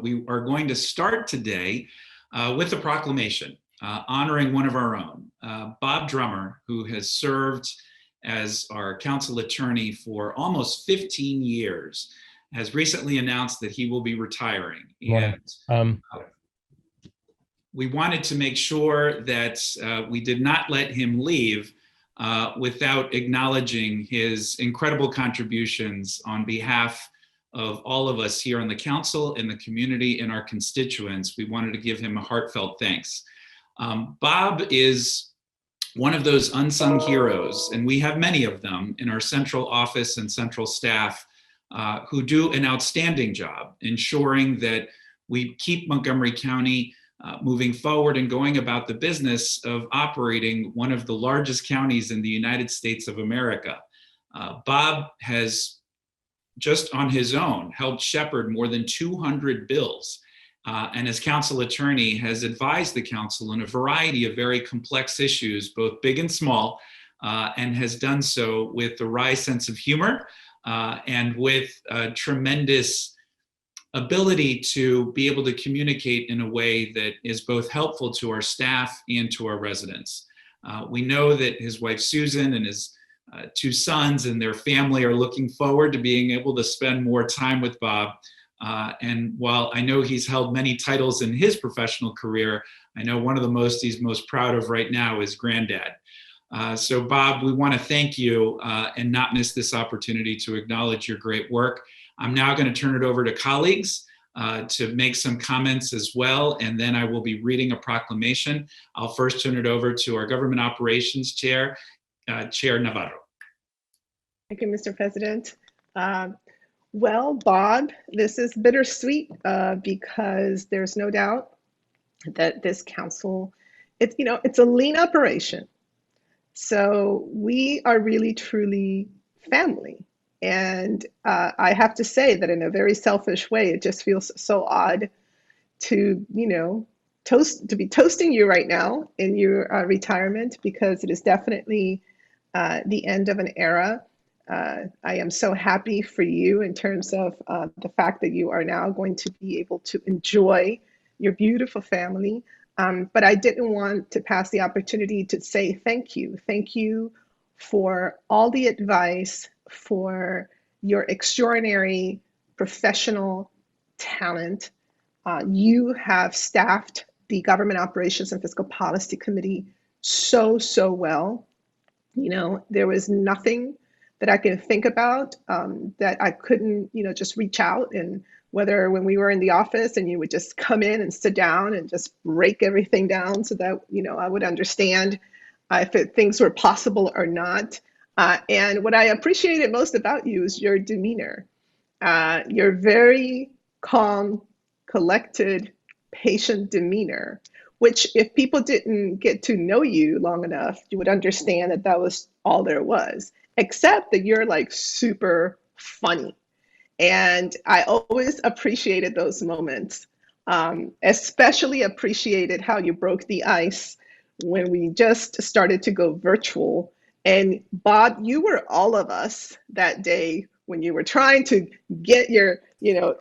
We are going to start today with a proclamation honoring one of our own, Bob Drummer, who has served as our council attorney for almost 15 years, has recently announced that he will be retiring. And we wanted to make sure that we did not let him leave without acknowledging his incredible contributions on behalf of all of us here on the council, in the community, and our constituents. We wanted to give him a heartfelt thanks. Bob is one of those unsung heroes, and we have many of them in our central office and central staff who do an outstanding job ensuring that we keep Montgomery County moving forward and going about the business of operating one of the largest counties in the United States of America. Bob has just on his own helped shepherd more than 200 bills, and as council attorney has advised the council on a variety of very complex issues, both big and small, and has done so with a wry sense of humor and with a tremendous ability to be able to communicate in a way that is both helpful to our staff and to our residents. We know that his wife Susan and his two sons and their family are looking forward to being able to spend more time with Bob. And while I know he's held many titles in his professional career, I know one of the most he's most proud of right now is granddad. So Bob, we want to thank you and not miss this opportunity to acknowledge your great work. I'm now going to turn it over to colleagues to make some comments as well, and then I will be reading a proclamation. I'll first turn it over to our Government Operations Chair, Chair Navarro. Thank you, Mr. President. Well, Bob, this is bittersweet because there's no doubt that this council, it's a lean operation. So we are really, truly family. And I have to say that in a very selfish way, it just feels so odd to, be toasting you right now in your retirement, because it is definitely the end of an era. I am so happy for you in terms of the fact that you are now going to be able to enjoy your beautiful family. But I didn't want to pass the opportunity to say thank you. Thank you for all the advice, for your extraordinary professional talent. You have staffed the Government Operations and Fiscal Policy Committee so well. There was nothing that I can think about that I couldn't, just reach out, and whether when we were in the office and you would just come in and sit down and just break everything down so that, I would understand if things were possible or not. And what I appreciated most about you is your demeanor. Your very calm, collected, patient demeanor, which if people didn't get to know you long enough, you would understand that that was all there was, except that you're like super funny. And I always appreciated those moments, especially appreciated how you broke the ice when we just started to go virtual. And Bob, you were all of us that day when you were trying to get your,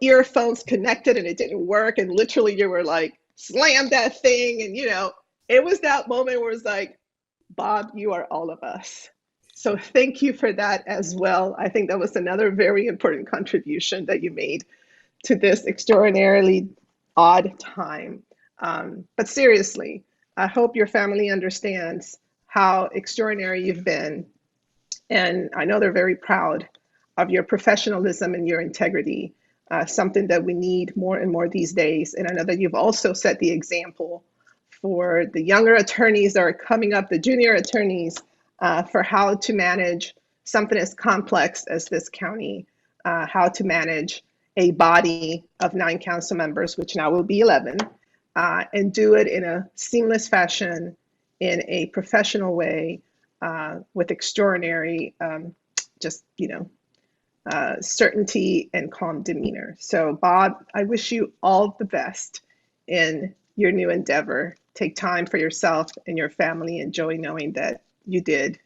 earphones connected and it didn't work. And literally you were like, slam that thing. And, it was that moment where it's like, Bob, you are all of us. So thank you for that as well. I think that was another very important contribution that you made to this extraordinarily odd time. But seriously, I hope your family understands how extraordinary you've been. And I know they're very proud of your professionalism and your integrity, something that we need more and more these days. And I know that you've also set the example for the younger attorneys that are coming up, the junior attorneys, for how to manage something as complex as this county, how to manage a body of 9 council members, which now will be 11, and do it in a seamless fashion, in a professional way, with extraordinary, certainty and calm demeanor. So Bob, I wish you all the best in your new endeavor. Take time for yourself and your family. Enjoy knowing that you did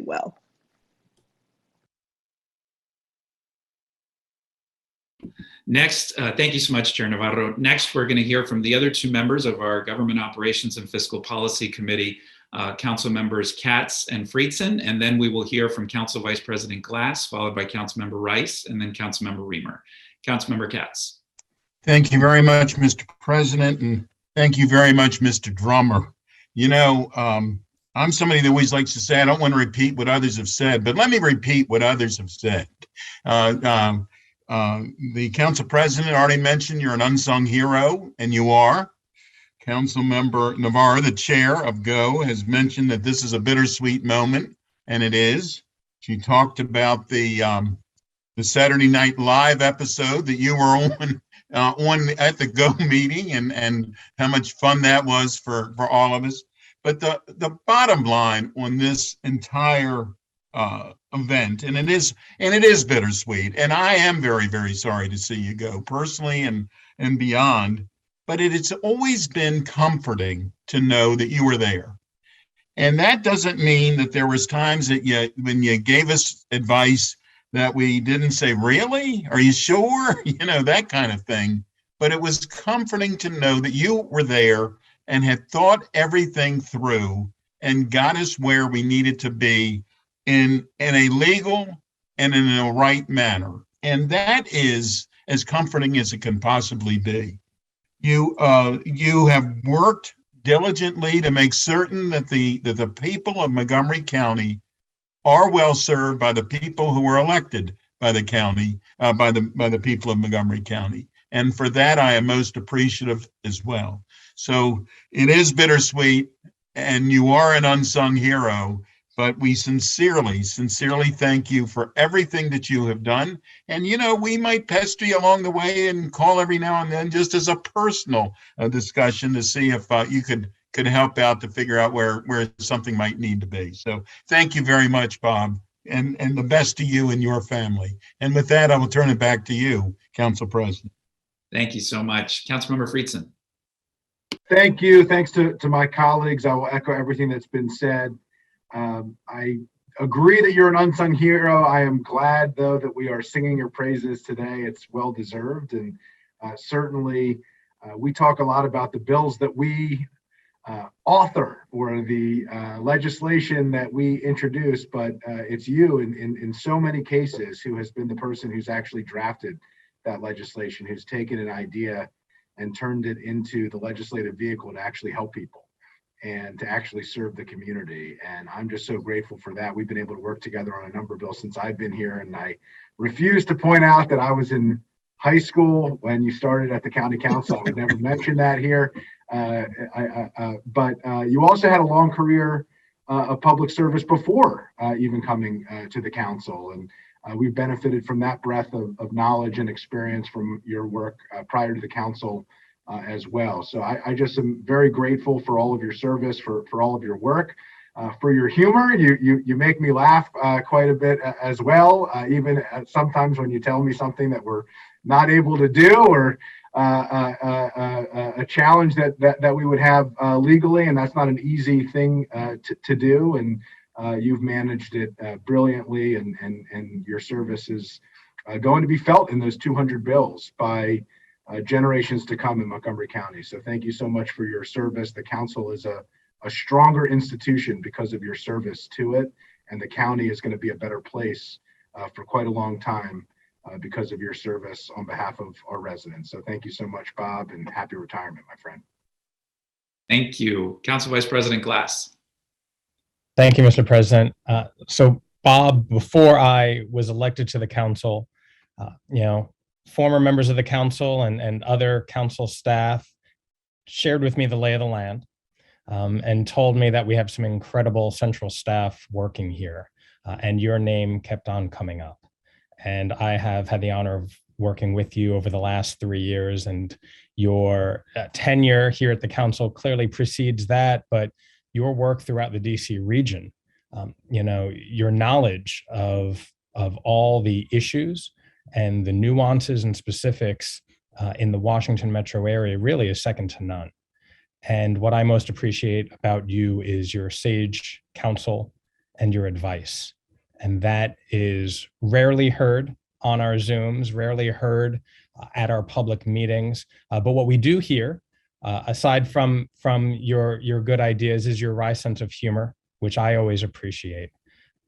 well. Next, thank you so much, Chair Navarro. Next, we're going to hear from the other two members of our Government Operations and Fiscal Policy Committee, Council Members Katz and Friedson, and then we will hear from Council Vice President Glass, followed by Council Member Rice, and then Council Member Reamer. Council Member Katz. Thank you very much, Mr. President, and thank you very much, Mr. Drummer. You know, I'm somebody that always likes to say, I don't want to repeat what others have said, but let me repeat what others have said. The council president already mentioned you're an unsung hero, and you are. Council member Navarro, the chair of GO, has mentioned that this is a bittersweet moment, and it is. She talked about the Saturday Night Live episode that you were on at the GO meeting, and how much fun that was for all of us. But the bottom line on this entire event, and it is bittersweet, and I am very, very sorry to see you go personally and beyond, but it's always been comforting to know that you were there. And that doesn't mean that there was times that when you gave us advice that we didn't say, really? Are you sure? You know, that kind of thing. But it was comforting to know that you were there and had thought everything through and got us where we needed to be in a legal and in a right manner. And that is as comforting as it can possibly be. You have worked diligently to make certain that the people of Montgomery County are well served by the people who were elected by the county, by the people of Montgomery County. And for that, I am most appreciative as well. So it is bittersweet, and you are an unsung hero, but we sincerely thank you for everything that you have done. And, you know, we might pester you along the way and call every now and then just as a personal discussion to see if you could help out to figure out where something might need to be. So thank you very much, Bob, and the best to you and your family. And with that, I will turn it back to you, Council President. Thank you so much. Councilmember Friedson. Thank you. Thanks to my colleagues. I will echo everything that's been said. I agree that you're an unsung hero. I am glad, though, that we are singing your praises today. It's well deserved. And certainly, we talk a lot about the bills that we author or the legislation that we introduce, but it's you in so many cases who has been the person who's actually drafted that legislation, who's taken an idea and turned it into the legislative vehicle to actually help people and to actually serve the community. And I'm just so grateful for that. We've been able to work together on a number of bills since I've been here. And I refuse to point out that I was in high school when you started at the county council. I would never mention that here. But you also had a long career of public service before even coming to the council. And we've benefited from that breadth of knowledge and experience from your work prior to the council as well. So I just am very grateful for all of your service, for all of your work, for your humor. You make me laugh quite a bit as well, even sometimes when you tell me something that we're not able to do, or a challenge that we would have legally, and that's not an easy thing to do. And you've managed it brilliantly, and your service is going to be felt in those 200 bills by generations to come in Montgomery County. So thank you so much for your service. The council is a stronger institution because of your service to it, and the county is going to be a better place for quite a long time because of your service on behalf of our residents. So thank you so much, Bob, and happy retirement, my friend. Thank you. Council Vice President Glass. Thank you, Mr. President. So Bob, before I was elected to the council, former members of the council and other council staff shared with me the lay of the land and told me that we have some incredible central staff working here, and your name kept on coming up. And I have had the honor of working with you over the last 3 years, and your tenure here at the council clearly precedes that, but your work throughout the DC region, your knowledge of all the issues and the nuances and specifics in the Washington metro area really is second to none. And what I most appreciate about you is your sage counsel and your advice. And that is rarely heard on our Zooms, rarely heard at our public meetings. But what we do here, aside from your good ideas, is your wry sense of humor, which I always appreciate.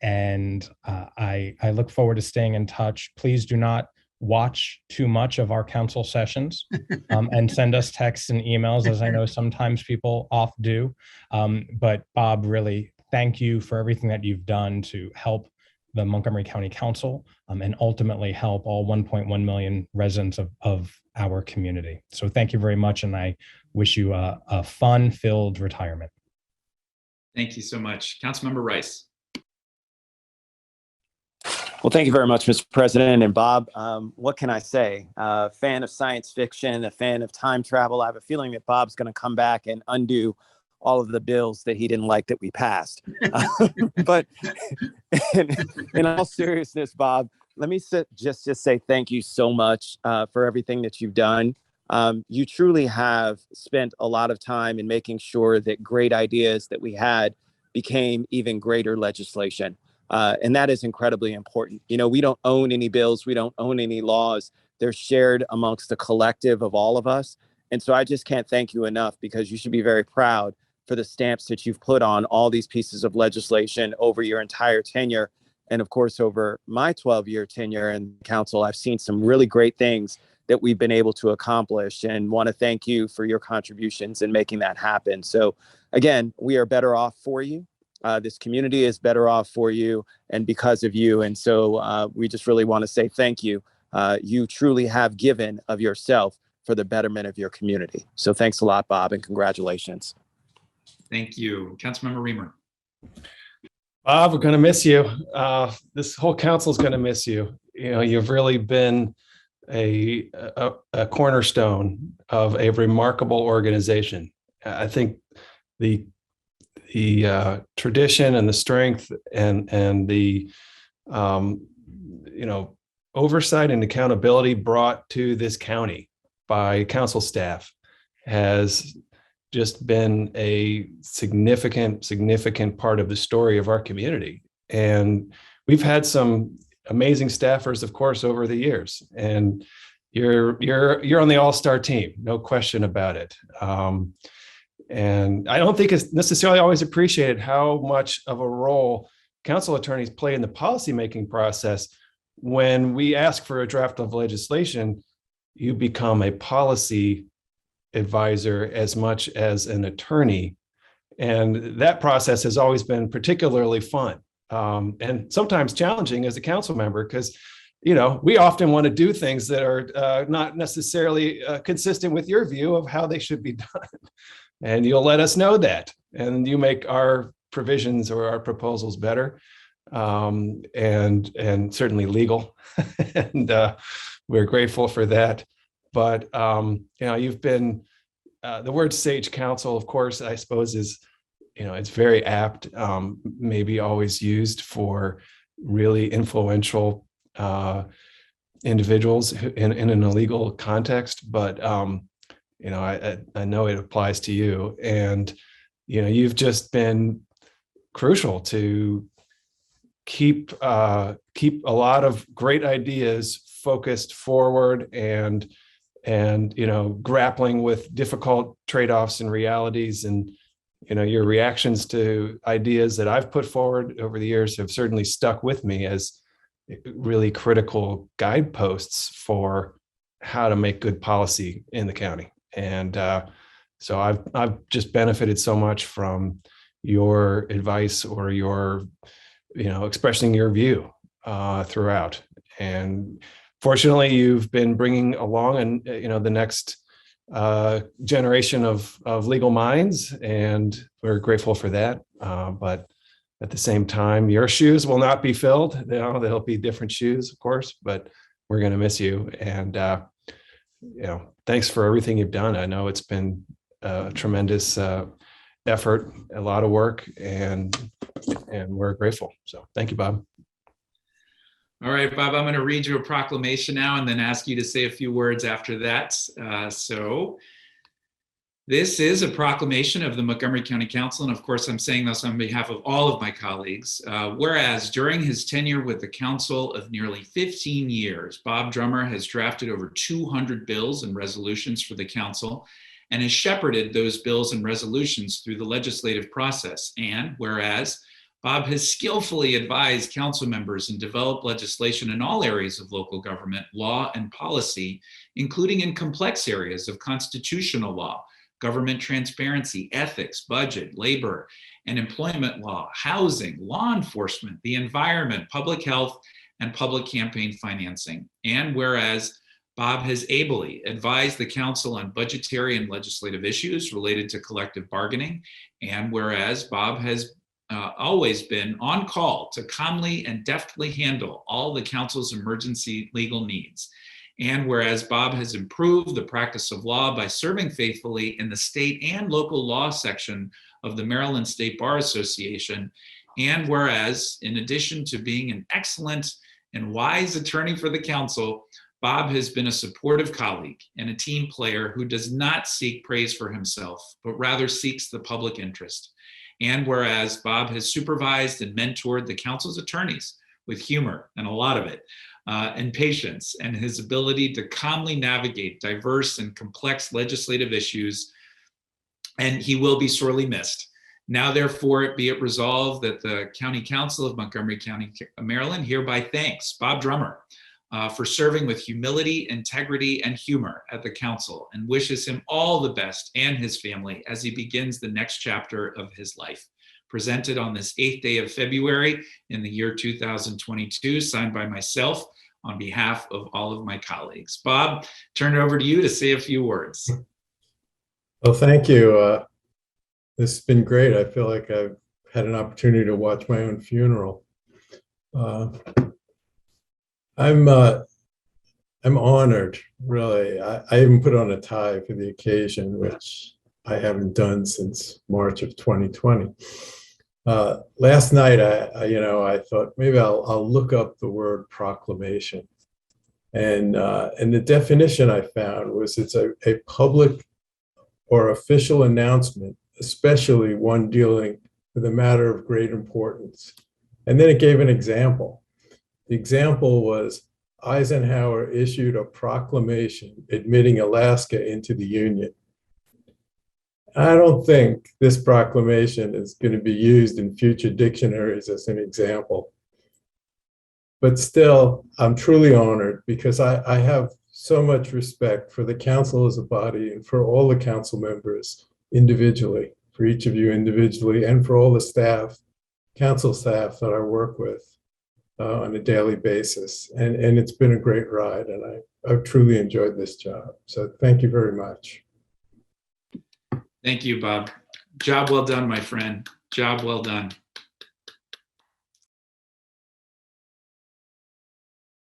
And I look forward to staying in touch. Please do not watch too much of our council sessions and send us texts and emails, as I know sometimes people oft do. But Bob, really, thank you for everything that you've done to help the Montgomery County Council and ultimately help all 1.1 million residents of our community. So thank you very much, and I wish you a fun-filled retirement. Thank you so much. Councilmember Rice. Well, thank you very much, Mr. President. And Bob, what can I say? Fan of science fiction, a fan of time travel. I have a feeling that Bob's going to come back and undo all of the bills that he didn't like that we passed. But in all seriousness, Bob, let me just say thank you so much for everything that you've done. You truly have spent a lot of time in making sure that great ideas that we had became even greater legislation. And that is incredibly important. You know, we don't own any bills. We don't own any laws. They're shared amongst the collective of all of us. And so I just can't thank you enough, because you should be very proud for the stamps that you've put on all these pieces of legislation over your entire tenure. And of course, over my 12-year tenure in council, I've seen some really great things that we've been able to accomplish, and want to thank you for your contributions in making that happen. So again, we are better off for you. This community is better off for you and because of you. And so we just really want to say thank you. You truly have given of yourself for the betterment of your community. So thanks a lot, Bob, and congratulations. Thank you. Councilmember Reamer. Bob, we're going to miss you. This whole council is going to miss you. You know, you've really been a cornerstone of a remarkable organization. I think the tradition and the strength and the oversight and accountability brought to this county by council staff has just been a significant part of the story of our community. And we've had some amazing staffers, of course, over the years, and you're on the all-star team, no question about it. And I don't think it's necessarily always appreciated how much of a role council attorneys play in the policymaking process. When we ask for a draft of legislation, you become a policy advisor as much as an attorney. And that process has always been particularly fun and sometimes challenging as a council member, because we often want to do things that are not necessarily consistent with your view of how they should be done. And you'll let us know that, and you make our provisions or our proposals better, and certainly legal. And we're grateful for that. But you've been the word sage counsel, of course, I suppose is it's very apt, maybe always used for really influential individuals in an illegal context, but I know it applies to you, and you've just been crucial to keep a lot of great ideas focused forward and grappling with difficult trade-offs and realities. And your reactions to ideas that I've put forward over the years have certainly stuck with me as really critical guideposts for how to make good policy in the county. And so I've just benefited so much from your advice or your, expressing your view throughout. And fortunately, you've been bringing along and the next generation of legal minds, and we're grateful for that. But at the same time, your shoes will not be filled. There'll be different shoes, of course, but we're going to miss you. And thanks for everything you've done. I know it's been a tremendous effort, a lot of work, and we're grateful. So thank you, Bob. All right, Bob, I'm going to read you a proclamation now and then ask you to say a few words after that. So This is a proclamation of the Montgomery County Council, and of course, I'm saying this on behalf of all of my colleagues. Whereas during his tenure with the council of nearly 15 years, Bob Drummer has drafted over 200 bills and resolutions for the council and has shepherded those bills and resolutions through the legislative process. And whereas Bob has skillfully advised council members and developed legislation in all areas of local government, law, and policy, including in complex areas of constitutional law, government transparency, ethics, budget, labor, and employment law, housing, law enforcement, the environment, public health, and public campaign financing. And whereas Bob has ably advised the council on budgetary and legislative issues related to collective bargaining, and whereas Bob has always been on call to calmly and deftly handle all the council's emergency legal needs. And whereas Bob has improved the practice of law by serving faithfully in the state and local law section of the Maryland State Bar Association. And whereas, in addition to being an excellent and wise attorney for the council, Bob has been a supportive colleague and a team player who does not seek praise for himself, but rather seeks the public interest. And whereas Bob has supervised and mentored the council's attorneys with humor, and a lot of it, and patience, and his ability to calmly navigate diverse and complex legislative issues, and he will be sorely missed. Now, therefore, be it resolved that the County Council of Montgomery County, Maryland hereby thanks Bob Drummer for serving with humility, integrity, and humor at the council, and wishes him all the best and his family as he begins the next chapter of his life. Presented on this 8th day of February in the year 2022, signed by myself on behalf of all of my colleagues. Bob, turn it over to you to say a few words. Well, thank you. This has been great. I feel like I've had an opportunity to watch my own funeral. I'm honored, really. I even put on a tie for the occasion, which I haven't done since March of 2020. Last night, I thought maybe I'll look up the word proclamation, and the definition I found was it's a public or official announcement, especially one dealing with a matter of great importance. And then it gave an example. The example was Eisenhower issued a proclamation admitting Alaska into the Union. I don't think this proclamation is going to be used in future dictionaries as an example. But still, I'm truly honored because I have so much respect for the council as a body and for all the council members individually, for each of you individually, and for all the staff, council staff that I work with on a daily basis. And it's been a great ride, and I've truly enjoyed this job. So thank you very much. Thank you, Bob. Job well done, my friend. Job well done.